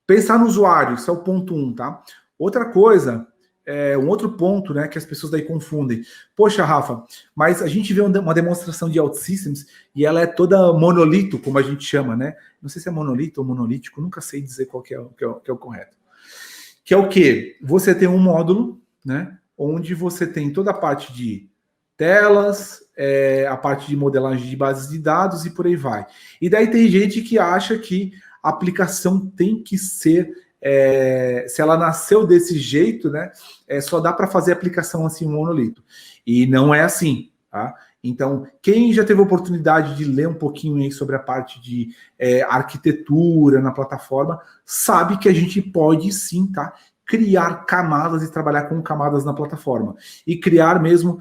Pensar no usuário, isso é o ponto 1, tá? Outra coisa, um outro ponto, né, que as pessoas daí confundem. Poxa, Rafa, mas a gente vê uma demonstração de OutSystems e ela é toda monolito, como a gente chama, né? Não sei se é monolito ou monolítico, nunca sei dizer qual que é o correto. Que é o quê? Você tem um módulo, né, onde você tem toda a parte de telas, a parte de modelagem de bases de dados e por aí vai. E daí tem gente que acha que a aplicação tem que ser, se ela nasceu desse jeito, né, só dá para fazer aplicação assim, um monolito. E não é assim, tá? Então, quem já teve a oportunidade de ler um pouquinho aí sobre a parte de arquitetura na plataforma, sabe que a gente pode sim, tá? Criar camadas e trabalhar com camadas na plataforma. E criar mesmo,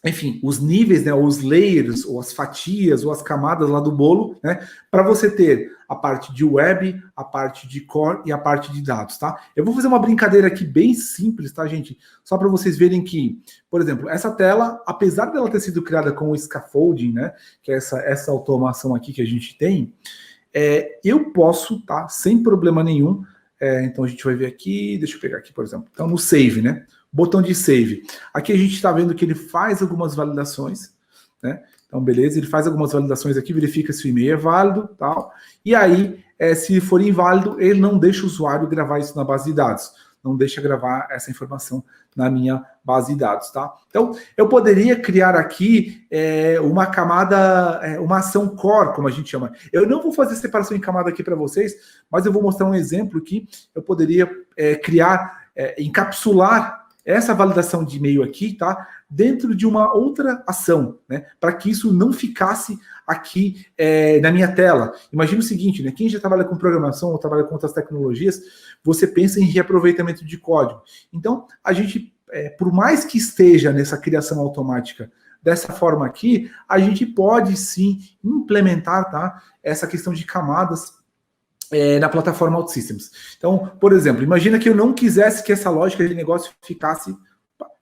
enfim, os níveis, né, os layers, ou as fatias, ou as camadas lá do bolo, né, para você ter a parte de web, a parte de core e a parte de dados, tá? Eu vou fazer uma brincadeira aqui bem simples, tá, gente? Só para vocês verem que, por exemplo, essa tela, apesar dela ter sido criada com o scaffolding, né, que é essa automação aqui que a gente tem, eu posso, tá, sem problema nenhum, então a gente vai ver aqui, deixa eu pegar aqui, por exemplo, então no save, né? Botão de save. Aqui a gente está vendo que ele faz algumas validações, né? Então, beleza, ele faz algumas validações aqui, verifica se o e-mail é válido, tal. E aí, se for inválido, ele não deixa o usuário gravar isso na base de dados. Não deixa gravar essa informação na minha base de dados, tá? Então, eu poderia criar aqui uma camada, uma ação core, como a gente chama. Eu não vou fazer separação em camada aqui para vocês, mas eu vou mostrar um exemplo que eu poderia criar, encapsular essa validação de e-mail aqui, tá? Dentro de uma outra ação, né? Para que isso não ficasse aqui na minha tela. Imagina o seguinte, né? Quem já trabalha com programação ou trabalha com outras tecnologias, você pensa em reaproveitamento de código. Então, a gente, por mais que esteja nessa criação automática dessa forma aqui, a gente pode sim implementar, tá? Essa questão de camadas na plataforma OutSystems. Então, por exemplo, imagina que eu não quisesse que essa lógica de negócio ficasse...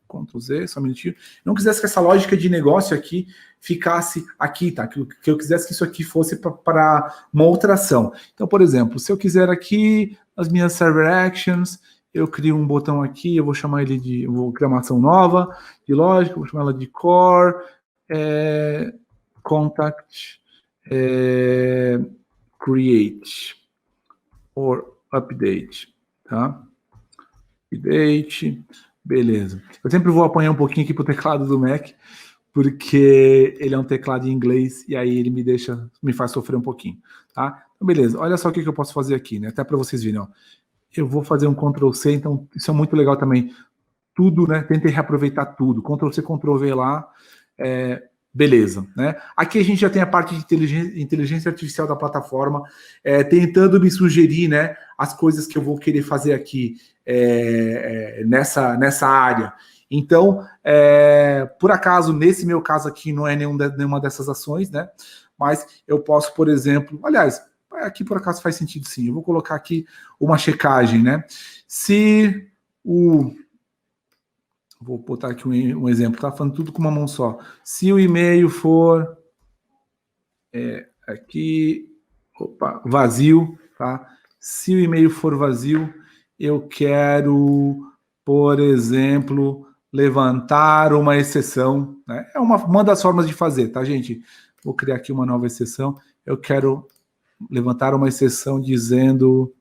Ctrl Z, só um minutinho. Não quisesse que essa lógica de negócio aqui ficasse aqui, tá? Que eu quisesse que isso aqui fosse para uma outra ação. Então, por exemplo, se eu quiser aqui as minhas server actions, eu crio um botão aqui, eu vou chamar ele de... Eu vou criar uma ação nova de lógica, vou chamar ela de core, contact, create or update, tá? Update, beleza. Eu sempre vou apanhar um pouquinho aqui pro teclado do Mac, porque ele é um teclado em inglês e aí ele me faz sofrer um pouquinho, tá? Então, beleza. Olha só o que eu posso fazer aqui, né? Até para vocês verem, ó. Eu vou fazer um Ctrl C, então isso é muito legal também. Tudo, né? Tentei reaproveitar tudo. Ctrl C, Ctrl V lá, beleza, né? Aqui a gente já tem a parte de inteligência artificial da plataforma, tentando me sugerir, né, as coisas que eu vou querer fazer aqui nessa área. Então, por acaso, nesse meu caso aqui, não é nenhuma dessas ações, né? Mas eu posso, por exemplo, aliás, aqui por acaso faz sentido sim, eu vou colocar aqui uma checagem, né? Se o... Vou botar aqui um exemplo, tá falando tudo com uma mão só. Se o e-mail for aqui, vazio, tá? Se o e-mail for vazio, eu quero, por exemplo, levantar uma exceção, né? É uma das formas de fazer, tá, gente? Vou criar aqui uma nova exceção. Eu quero levantar uma exceção dizendo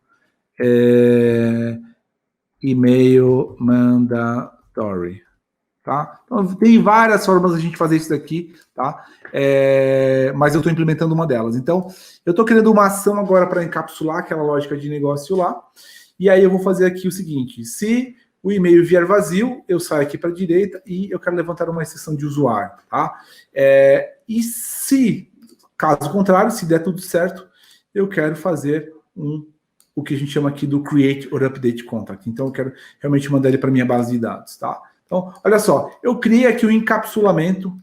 e-mail mandatory. Tá? Então, tem várias formas de a gente fazer isso daqui, tá? Mas eu estou implementando uma delas. Então, eu estou criando uma ação agora para encapsular aquela lógica de negócio lá, e aí eu vou fazer aqui o seguinte: se o e-mail vier vazio, eu saio aqui para a direita e eu quero levantar uma exceção de usuário, tá? E se, caso contrário, se der tudo certo, eu quero fazer o que a gente chama aqui do create or update contact. Então, eu quero realmente mandar ele para minha base de dados, tá? Então, olha só, eu criei aqui o encapsulamento,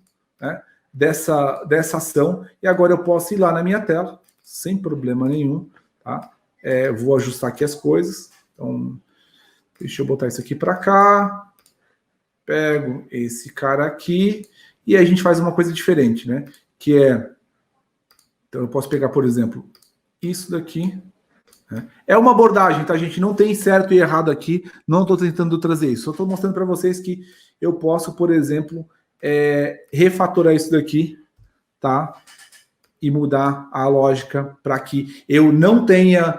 né, dessa ação, e agora eu posso ir lá na minha tela, sem problema nenhum, tá? Vou ajustar aqui as coisas. Então, deixa eu botar isso aqui para cá, pego esse cara aqui, e aí a gente faz uma coisa diferente, né? Que então eu posso pegar, por exemplo, isso daqui, É uma abordagem, tá, gente? Não tem certo e errado aqui. Não estou tentando trazer isso. Só estou mostrando para vocês que eu posso, por exemplo, refatorar isso daqui, tá? E mudar a lógica para que eu não tenha,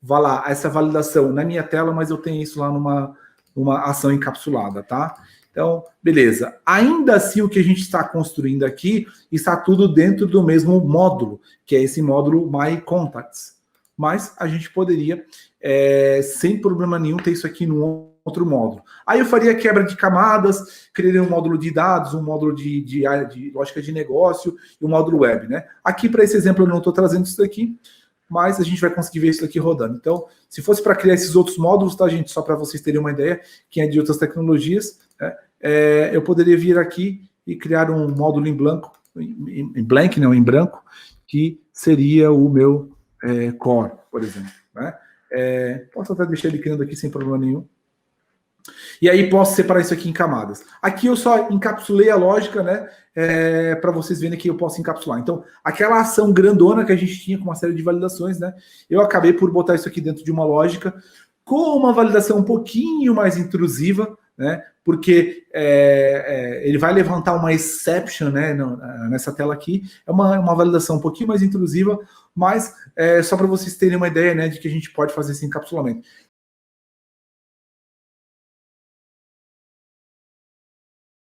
vá lá, essa validação na minha tela, mas eu tenho isso lá numa ação encapsulada, tá? Então, beleza. Ainda assim, o que a gente está construindo aqui está tudo dentro do mesmo módulo, que é esse módulo My Contacts. Mas a gente poderia, sem problema nenhum, ter isso aqui no outro módulo. Aí eu faria quebra de camadas, criaria um módulo de dados, um módulo de lógica de negócio e um módulo web, né? Aqui, para esse exemplo, eu não estou trazendo isso daqui, mas a gente vai conseguir ver isso daqui rodando. Então, se fosse para criar esses outros módulos, tá, gente? Só para vocês terem uma ideia, quem é de outras tecnologias, né? Eu poderia vir aqui e criar um módulo em branco, em branco, que seria o meu core, por exemplo, né? Posso até deixar ele criando aqui sem problema nenhum. E aí posso separar isso aqui em camadas. Aqui eu só encapsulei a lógica, né? Para vocês verem que eu posso encapsular. Então, aquela ação grandona que a gente tinha com uma série de validações, né? Eu acabei por botar isso aqui dentro de uma lógica com uma validação um pouquinho mais intrusiva, né? Porque ele vai levantar uma exception, né, nessa tela aqui. É uma validação um pouquinho mais intrusiva, mas só para vocês terem uma ideia, né, de que a gente pode fazer esse encapsulamento.